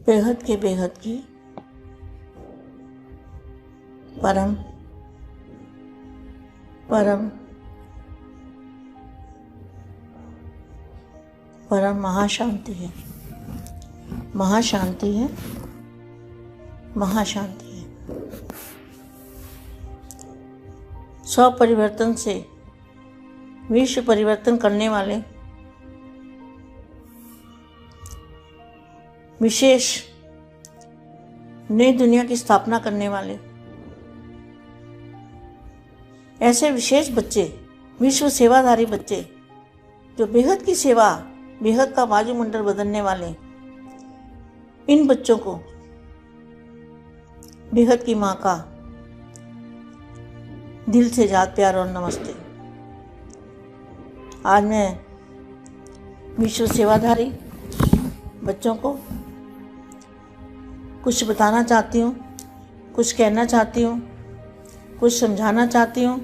बेहद के बेहद की परम परम परम महाशांति है, महाशांति है, महाशांति है। स्व परिवर्तन से विश्व परिवर्तन करने वाले विशेष नई दुनिया की स्थापना करने वाले ऐसे विशेष बच्चे, विश्व सेवाधारी बच्चे, जो बेहद की सेवा, बेहद का वायुमंडल बदलने वाले, इन बच्चों को बेहद की माँ का दिल से याद, प्यार और नमस्ते। आज मैं विश्व सेवाधारी बच्चों को कुछ बताना चाहती हूँ, कुछ कहना चाहती हूँ, कुछ समझाना चाहती हूँ,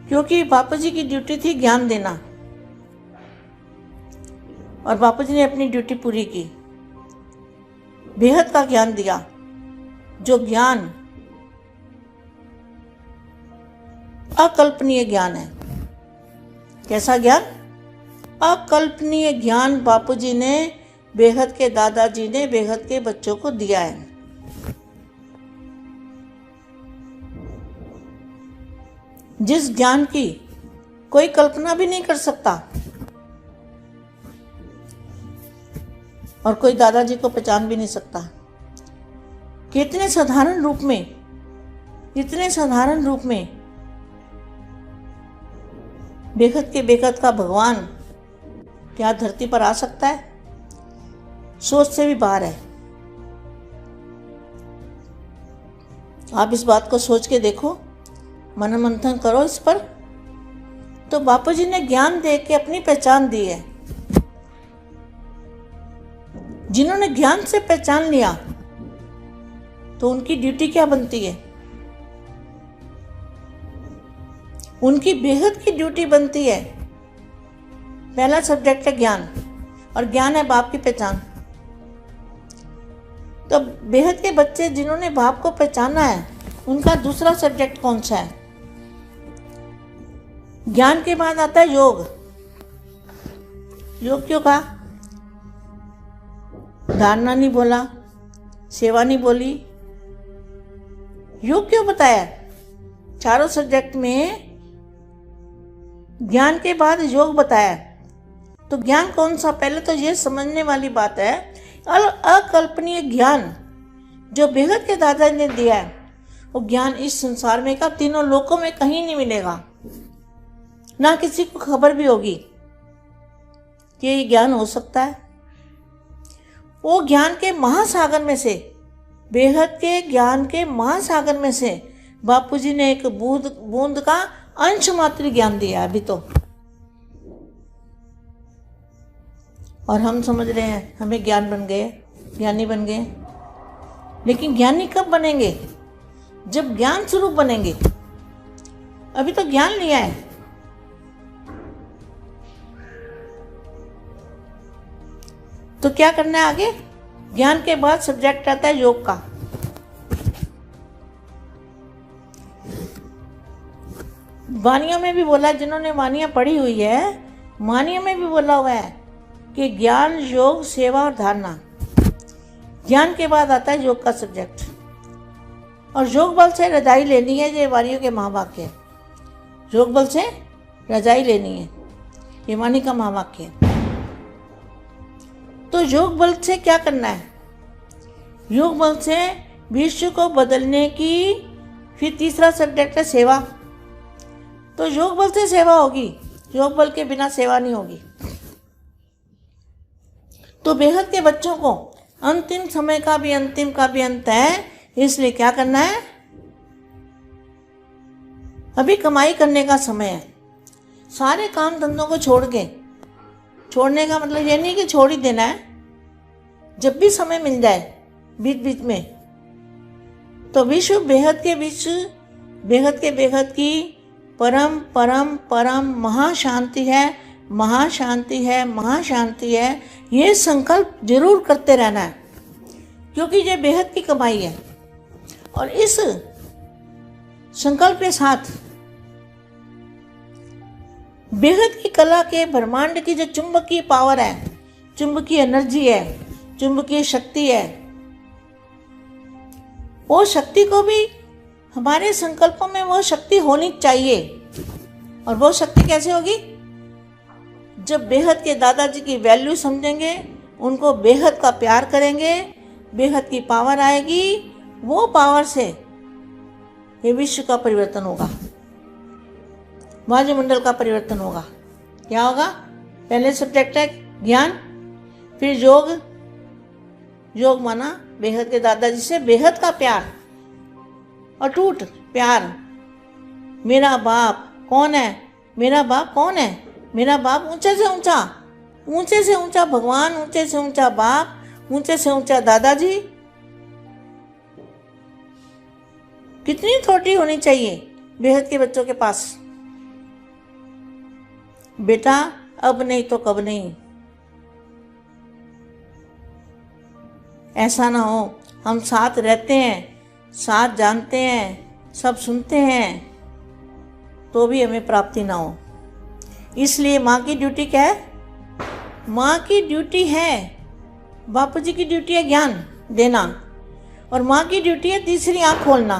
क्योंकि बापू जी की ड्यूटी थी ज्ञान देना और बापू जी ने अपनी ड्यूटी पूरी की। बेहद का ज्ञान दिया, जो ज्ञान अकल्पनीय ज्ञान है। कैसा ज्ञान? अकल्पनीय ज्ञान बापू जी ने, बेहद के दादाजी ने बेहद के बच्चों को दिया है। जिस ज्ञान की कोई कल्पना भी नहीं कर सकता और कोई दादाजी को पहचान भी नहीं सकता। कितने साधारण रूप में, इतने साधारण रूप में बेहद के बेहद का भगवान क्या धरती पर आ सकता है? सोच से भी बाहर है। आप इस बात को सोच के देखो, मनन मंथन करो इस पर। तो बापू जी ने ज्ञान दे के अपनी पहचान दी है। जिन्होंने ज्ञान से पहचान लिया तो उनकी ड्यूटी क्या बनती है? उनकी बेहद की ड्यूटी बनती है, पहला सब्जेक्ट है ज्ञान, और ज्ञान है बाप की पहचान। तो बेहद के बच्चे जिन्होंने बाप को पहचाना है, उनका दूसरा सब्जेक्ट कौन सा है? ज्ञान के बाद आता है योग। योग क्यों कहा? धारणा नहीं बोला, सेवा नहीं बोली, योग क्यों बताया? चारों सब्जेक्ट में ज्ञान के बाद योग बताया। तो ज्ञान कौन सा? पहले तो ये समझने वाली बात है, अकल्पनीय ज्ञान जो बेहद के दादा ने दिया है, वो ज्ञान इस संसार में का तीनों लोकों में कहीं नहीं मिलेगा, ना किसी को खबर भी होगी कि ये ज्ञान हो सकता है। वो ज्ञान के महासागर में से, बेहद के ज्ञान के महासागर में से बापूजी ने एक बूंद का अंश मात्र ज्ञान दिया अभी तो। और हम समझ रहे हैं हमें ज्ञान बन गए, ज्ञानी बन गए। लेकिन ज्ञानी कब बनेंगे? जब ज्ञान स्वरूप बनेंगे। अभी तो ज्ञान लिया है। तो क्या करना है आगे? ज्ञान के बाद सब्जेक्ट आता है योग का। वानियों में भी बोला, जिन्होंने वानियां पढ़ी हुई है, वानियों में भी बोला हुआ है कि ज्ञान, योग, सेवा और धारणा। ज्ञान के बाद आता है योग का सब्जेक्ट। और योग बल से रजाई लेनी है, ये वानियों के महावाक्य है। योग बल से रजाई लेनी है, ये वाणी का महावाक्य है। तो योग बल से क्या करना है? योग बल से विश्व को बदलने की। फिर तीसरा सब्जेक्ट है सेवा। तो योग बल से सेवा होगी, योग बल के बिना सेवा नहीं होगी। तो बेहद के बच्चों को अंतिम समय का भी अंतिम का भी अंत है, इसलिए क्या करना है? अभी कमाई करने का समय है। सारे काम धंधों को छोड़ के, छोड़ने का मतलब ये नहीं कि छोड़ ही देना है, जब भी समय मिल जाए बीच बीच में। तो विश्व बेहद के विश्व, बेहद के बेहद की परम परम परम महाशांति है, महाशांति है, महाशांति है, ये संकल्प जरूर करते रहना है, क्योंकि ये बेहद की कमाई है। और इस संकल्प के साथ बेहद की कला के ब्रह्मांड की जो चुंबकीय पावर है, चुंबकीय एनर्जी है, चुंबकीय शक्ति है, वो शक्ति को भी हमारे संकल्पों में वो शक्ति होनी चाहिए। और वो शक्ति कैसे होगी? जब बेहद के दादाजी की वैल्यू समझेंगे, उनको बेहद का प्यार करेंगे, बेहद की पावर आएगी, वो पावर से ये विश्व का परिवर्तन होगा, वायुमंडल का परिवर्तन होगा। क्या होगा? पहले सब्जेक्ट है ज्ञान, फिर योग। योग माना बेहद के दादाजी से बेहद का प्यार, अटूट प्यार। मेरा बाप कौन है? मेरा बाप कौन है? मेरा बाप ऊंचे से ऊंचा, ऊंचे से ऊंचा भगवान, ऊंचे से ऊंचा बाप, ऊंचे से ऊंचा दादाजी। कितनी थोड़ी होनी चाहिए बेहद के बच्चों के पास। बेटा अब नहीं तो कब नहीं। ऐसा ना हो हम साथ रहते हैं, साथ जानते हैं, सब सुनते हैं, तो भी हमें प्राप्ति ना हो। इसलिए माँ की ड्यूटी क्या है? माँ की ड्यूटी है, बापू जी की ड्यूटी है ज्ञान देना, और माँ की ड्यूटी है तीसरी आँख खोलना।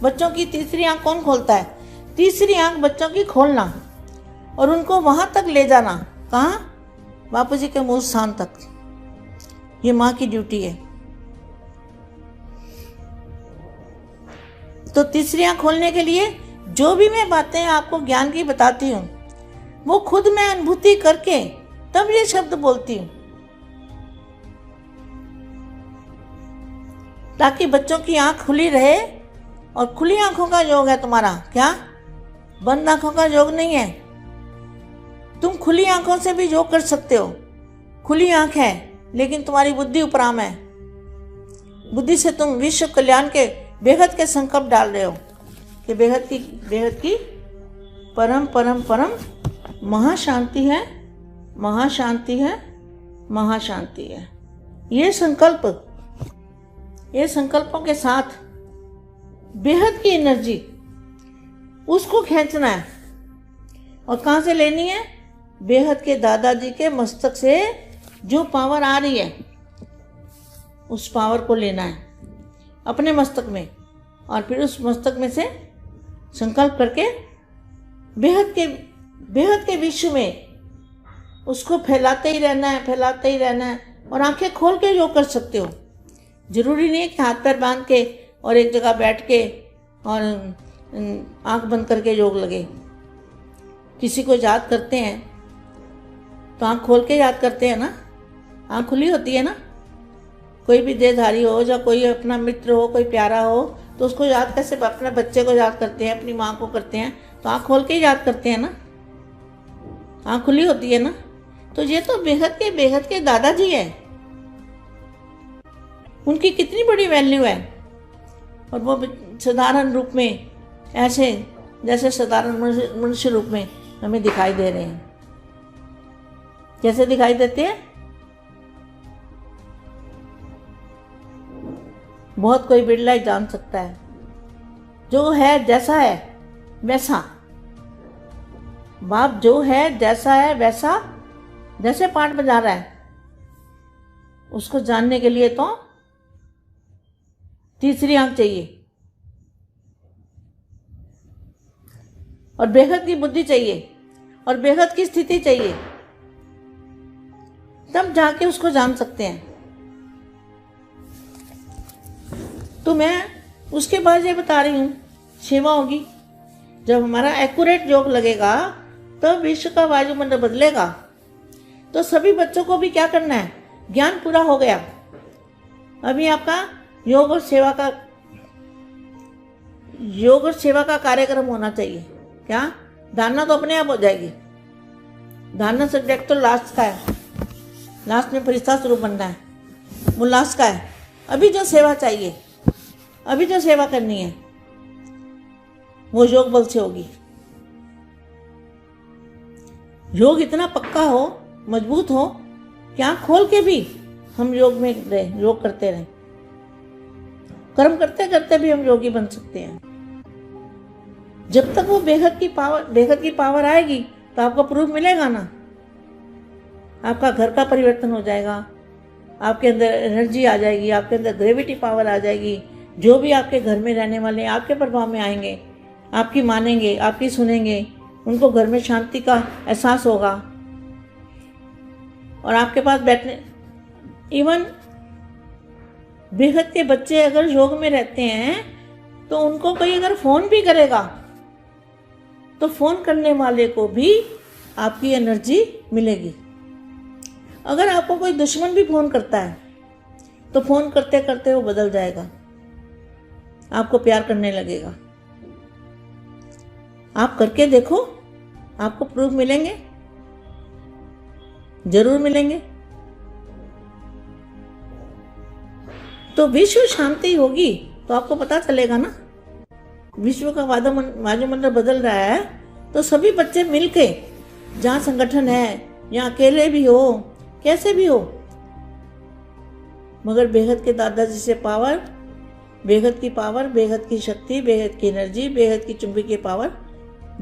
बच्चों की तीसरी आँख कौन खोलता है? तीसरी आँख बच्चों की खोलना और उनको वहाँ तक ले जाना। कहाँ? बापू जी के मूल स्थान तक। ये माँ की ड्यूटी है। तो तीसरी आँख खोलने के लिए जो भी मैं बातें आपको ज्ञान की बताती हूँ, वो खुद मैं अनुभूति करके तब ये शब्द बोलती हूँ, ताकि बच्चों की आंख खुली रहे। और खुली आंखों का योग है तुम्हारा। क्या? बंद आंखों का योग नहीं है। तुम खुली आंखों से भी योग कर सकते हो। खुली आंख है लेकिन तुम्हारी बुद्धि उपराम है। बुद्धि से तुम विश्व कल्याण के बेहद के संकल्प डाल रहे हो कि बेहद की परम परम परम महाशांति है, महाशांति है, महाशांति है। ये संकल्पों के साथ बेहद की एनर्जी उसको खींचना है। और कहाँ से लेनी है? बेहद के दादाजी के मस्तक से जो पावर आ रही है, उस पावर को लेना है अपने मस्तक में, और फिर उस मस्तक में से संकल्प करके बेहद के विश्व में उसको फैलाते ही रहना है, फैलाते ही रहना है। और आंखें खोल के योग कर सकते हो। जरूरी नहीं है कि हाथ पैर बांध के और एक जगह बैठ के और आंख बंद करके योग लगे। किसी को याद करते हैं तो आंख खोल के याद करते हैं ना, आंख खुली होती है ना। कोई भी देहधारी हो या कोई अपना मित्र हो, कोई प्यारा हो, तो उसको याद कैसे? अपने बच्चे को याद करते हैं, अपनी माँ को करते हैं, तो आंख खोल के याद करते हैं ना, आंख खुली होती है ना। तो ये तो बेहद के दादाजी है। उनकी कितनी बड़ी वैल्यू है। और वो साधारण रूप में, ऐसे जैसे साधारण मनुष्य रूप में हमें दिखाई दे रहे हैं। कैसे दिखाई देते हैं? बहुत कोई बिरला ही जान सकता है। जो है जैसा है वैसा, बाप जो है जैसा है वैसा, जैसे पाठ बजा रहा है, उसको जानने के लिए तो तीसरी आंख चाहिए और बेहद की बुद्धि चाहिए और बेहद की स्थिति चाहिए, तब जाके उसको जान सकते हैं। तो मैं उसके बाद ये बता रही हूँ, सेवा होगी। जब हमारा एक्यूरेट योग लगेगा तब विश्व का वायुमंडल बदलेगा। तो सभी बच्चों को भी क्या करना है? ज्ञान पूरा हो गया। अभी आपका योग और सेवा का कार्यक्रम होना चाहिए। क्या? धारणा तो अपने आप हो जाएगी। धारणा सब्जेक्ट तो लास्ट का है, लास्ट में फरिश्ता स्वरूप बनना है, वो लास्ट का है। अभी जो सेवा चाहिए, अभी जो सेवा करनी है, वो योग बल से होगी। योग इतना पक्का हो, मजबूत हो कि आँख खोल के भी हम योग में रहे, योग करते रहें। कर्म करते करते भी हम योगी बन सकते हैं। जब तक वो बेहद की पावर आएगी तो आपको प्रूफ मिलेगा ना। आपका घर का परिवर्तन हो जाएगा, आपके अंदर एनर्जी आ जाएगी, आपके अंदर ग्रेविटी पावर आ जाएगी। जो भी आपके घर में रहने वाले आपके प्रभाव में आएंगे, आपकी मानेंगे, आपकी सुनेंगे, उनको घर में शांति का एहसास होगा। और आपके पास बैठने, इवन बेहद के बच्चे अगर योग में रहते हैं तो उनको कोई अगर फ़ोन भी करेगा तो फ़ोन करने वाले को भी आपकी एनर्जी मिलेगी। अगर आपको कोई दुश्मन भी फ़ोन करता है तो फ़ोन करते करते वो बदल जाएगा, आपको प्यार करने लगेगा। आप करके देखो, आपको प्रूफ मिलेंगे, जरूर मिलेंगे। तो विश्व शांति होगी तो आपको पता चलेगा ना। विश्व का वायुमंडल बदल रहा है तो सभी बच्चे मिलके, जहाँ संगठन है, या अकेले भी हो, कैसे भी हो, मगर बेहद के दादाजी से पावर, बेहद की पावर, बेहद की शक्ति, बेहद की एनर्जी, बेहद की चुंबकीय पावर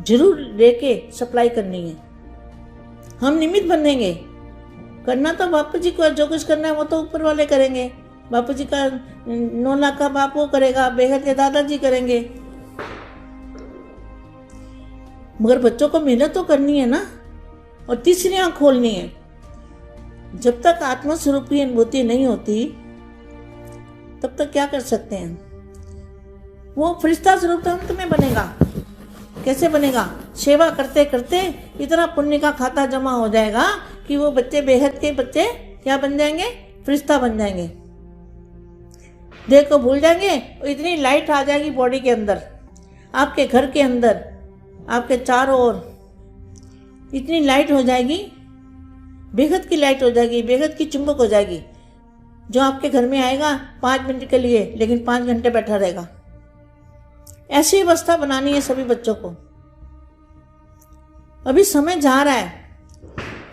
जरूर लेके सप्लाई करनी है। हम निमित्त बनेंगे। करना तो बापू जी को, जो कुछ करना है वो तो ऊपर वाले करेंगे। बापू जी का 9 लाख का बाप वो करेगा, बेहद के दादाजी करेंगे, मगर बच्चों को मेहनत तो करनी है ना। और तीसरी आंख खोलनी है। जब तक आत्मा स्वरूप की अनुभूति नहीं होती तब तक क्या कर सकते हैं। वो फरिश्ता स्वरूप तो अंत में बनेगा। कैसे बनेगा? सेवा करते करते इतना पुण्य का खाता जमा हो जाएगा कि वो बच्चे, बेहद के बच्चे क्या बन जाएंगे? फरिश्ता बन जाएंगे। देह को भूल जाएंगे और इतनी लाइट आ जाएगी बॉडी के अंदर, आपके घर के अंदर, आपके चारों ओर इतनी लाइट हो जाएगी, बेहद की लाइट हो जाएगी, बेहद की चुंबक हो जाएगी। जो आपके घर में आएगा 5 मिनट के लिए, लेकिन 5 घंटे बैठा रहेगा। ऐसी अवस्था बनानी है सभी बच्चों को। अभी समय जा रहा है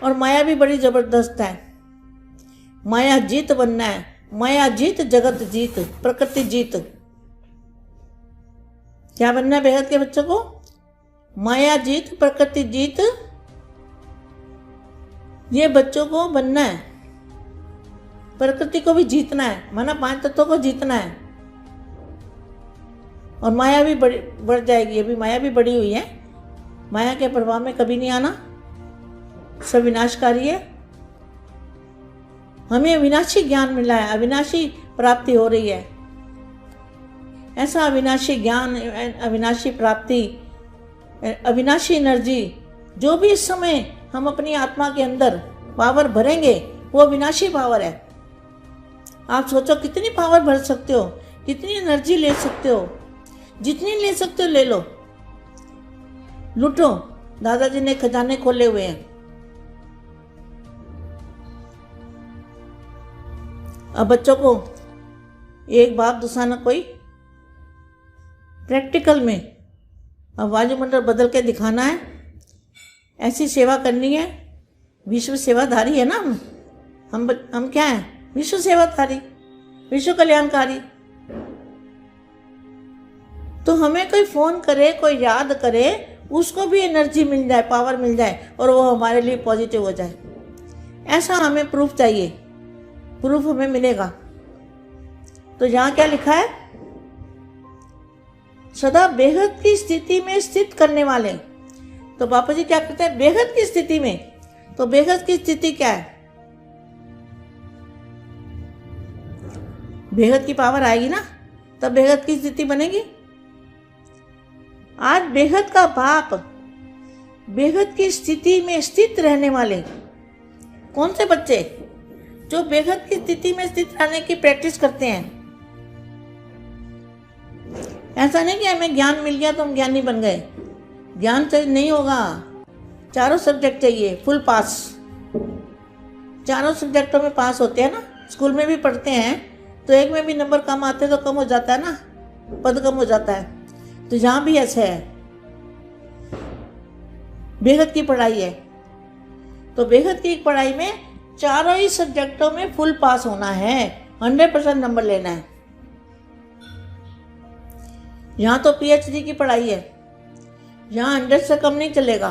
और माया भी बड़ी जबरदस्त है। माया जीत बनना है। माया जीत, जगत जीत, प्रकृति जीत। क्या बनना है बेहद के बच्चों को? माया जीत, प्रकृति जीत, ये बच्चों को बनना है। प्रकृति को भी जीतना है, माना 5 तत्वों को जीतना है। और माया भी बढ़ जाएगी। अभी माया भी बढ़ी हुई है। माया के प्रभाव में कभी नहीं आना, सब विनाशकारी है। हमें अविनाशी ज्ञान मिला है, अविनाशी प्राप्ति हो रही है। ऐसा अविनाशी ज्ञान, अविनाशी प्राप्ति, अविनाशी एनर्जी, जो भी इस समय हम अपनी आत्मा के अंदर पावर भरेंगे वो अविनाशी पावर है। आप सोचो कितनी पावर भर सकते हो, कितनी एनर्जी ले सकते हो। जितनी ले सकते हो ले लो, लूटो। दादाजी ने खजाने खोले हुए हैं। अब बच्चों को एक बाप दूसरा न कोई, प्रैक्टिकल में अब वायुमंडल बदल के दिखाना है। ऐसी सेवा करनी है। विश्व सेवाधारी है ना हम क्या हैं? विश्व सेवाधारी, विश्व कल्याणकारी। तो हमें कोई फ़ोन करे, कोई याद करे, उसको भी एनर्जी मिल जाए, पावर मिल जाए और वो हमारे लिए पॉजिटिव हो जाए। ऐसा हमें प्रूफ चाहिए। प्रूफ हमें मिलेगा। तो यहाँ क्या लिखा है? सदा बेहद की स्थिति में स्थित करने वाले। तो बापू जी क्या कहते हैं? बेहद की स्थिति में। तो बेहद की स्थिति क्या है? बेहद की पावर आएगी ना, तब बेहद की स्थिति बनेगी। आज बेहद का बाप, बेहद की स्थिति में स्थित रहने वाले कौन से बच्चे? जो बेहद की स्थिति में स्थित रहने की प्रैक्टिस करते हैं। ऐसा नहीं कि हमें ज्ञान मिल गया तो हम ज्ञानी बन गए। ज्ञान से नहीं होगा। चारों सब्जेक्ट चाहिए, फुल पास। चारों सब्जेक्टों में पास होते हैं ना। स्कूल में भी पढ़ते हैं तो एक में भी नंबर कम आते तो कम हो जाता है ना, पद कम हो जाता है। तो यहाँ भी ऐसे है। बेहद की पढ़ाई है। तो बेहद की पढ़ाई में चारों ही सब्जेक्टों में फुल पास होना है, 100% नंबर लेना है। यहाँ तो पीएचडी की पढ़ाई है, यहाँ 100 से कम नहीं चलेगा।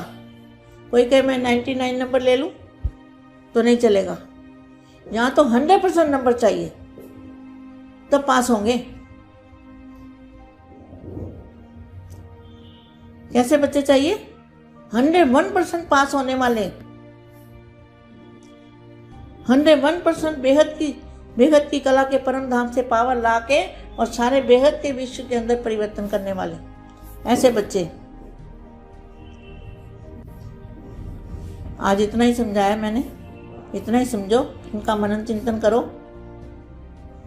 कोई कहे मैं 99 नंबर ले लूँ तो नहीं चलेगा। यहाँ तो 100% नंबर चाहिए तब पास होंगे। कैसे बच्चे चाहिए? 101% पास होने वाले, 101% बेहद की कला के परम धाम से पावर ला के और सारे बेहद के विश्व के अंदर परिवर्तन करने वाले ऐसे बच्चे। आज इतना ही समझाया मैंने, इतना ही समझो, इनका मनन चिंतन करो।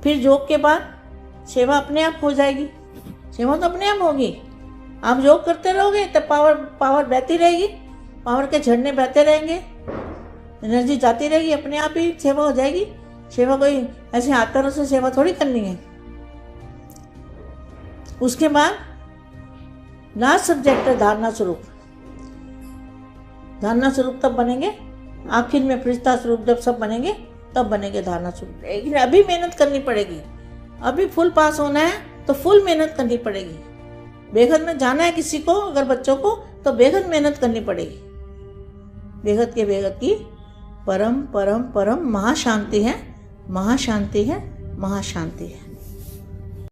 फिर योग के बाद सेवा अपने आप हो जाएगी। सेवा तो अपने आप होगी। आप योग करते रहोगे तब पावर बहती रहेगी, पावर के झरने बहते रहेंगे, एनर्जी जाती रहेगी, अपने आप ही सेवा हो जाएगी। सेवा कोई ऐसे हाथ पैरों से सेवा थोड़ी करनी है। उसके बाद लास्ट सब्जेक्ट है धारणा स्वरूप। धारणा स्वरूप तब बनेंगे आखिर में, फरिश्ता स्वरूप जब सब बनेंगे तब बनेंगे धारणा स्वरूप। लेकिन अभी मेहनत करनी पड़ेगी। अभी फुल पास होना है तो फुल मेहनत करनी पड़ेगी। बेहद में जाना है किसी को, अगर बच्चों को, तो बेहद मेहनत करनी पड़ेगी। बेहद की परम परम परम महाशांति है, महाशांति है, महाशांति है।